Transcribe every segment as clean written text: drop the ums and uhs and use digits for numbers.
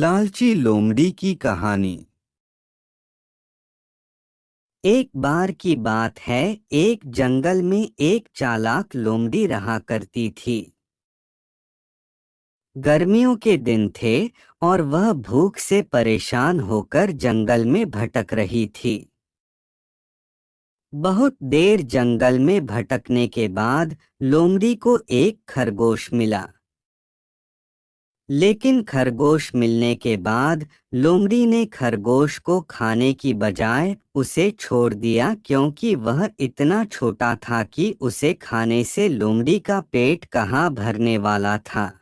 लालची लोमड़ी की कहानी। एक बार की बात है, एक जंगल में एक चालाक लोमड़ी रहा करती थी। गर्मियों के दिन थे और वह भूख से परेशान होकर जंगल में भटक रही थी। बहुत देर जंगल में भटकने के बाद लोमड़ी को एक खरगोश मिला। लेकिन खरगोश मिलने के बाद लोमड़ी ने खरगोश को खाने की बजाय उसे छोड़ दिया, क्योंकि वह इतना छोटा था कि उसे खाने से लोमड़ी का पेट कहाँ भरने वाला था।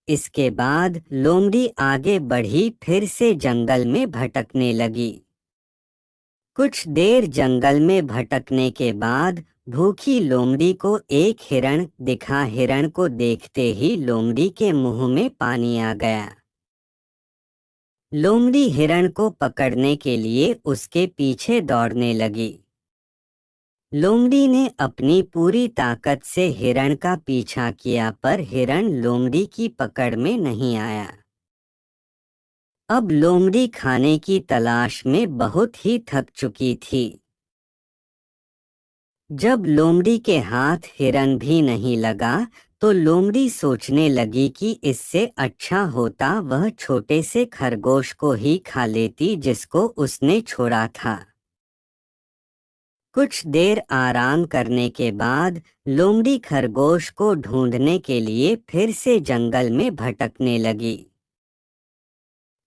इसके बाद लोमड़ी आगे बढ़ी, फिर से जंगल में भटकने लगी। कुछ देर जंगल में भटकने के बाद भूखी लोमड़ी को एक हिरण दिखा। हिरण को देखते ही लोमड़ी के मुंह में पानी आ गया। लोमड़ी हिरण को पकड़ने के लिए उसके पीछे दौड़ने लगी। लोमड़ी ने अपनी पूरी ताकत से हिरण का पीछा किया, पर हिरण लोमड़ी की पकड़ में नहीं आया। अब लोमड़ी खाने की तलाश में बहुत ही थक चुकी थी। जब लोमड़ी के हाथ हिरन भी नहीं लगा तो लोमड़ी सोचने लगी कि इससे अच्छा होता वह छोटे से खरगोश को ही खा लेती जिसको उसने छोड़ा था। कुछ देर आराम करने के बाद लोमड़ी खरगोश को ढूंढने के लिए फिर से जंगल में भटकने लगी।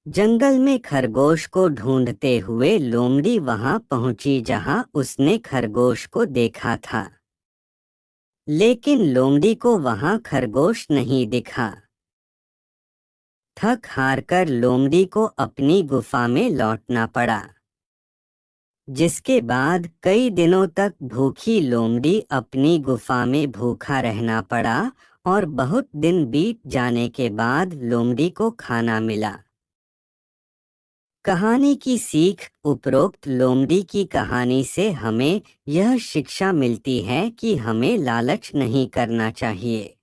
जंगल में खरगोश को ढूंढते हुए लोमड़ी वहां पहुंची जहां उसने खरगोश को देखा था। लेकिन लोमड़ी को वहां खरगोश नहीं दिखा। थक हार कर लोमड़ी को अपनी गुफा में लौटना पड़ा, जिसके बाद कई दिनों तक भूखी लोमड़ी अपनी गुफा में भूखा रहना पड़ा और बहुत दिन बीत जाने के बाद लोमड़ी को खाना मिला। कहानी की सीख। उपरोक्त लोमड़ी की कहानी से हमें यह शिक्षा मिलती है कि हमें लालच नहीं करना चाहिए।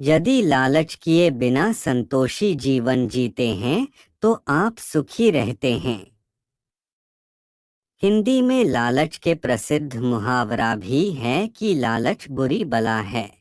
यदि लालच किए बिना संतोषी जीवन जीते हैं तो आप सुखी रहते हैं। हिंदी में लालच के प्रसिद्ध मुहावरा भी है कि लालच बुरी बला है।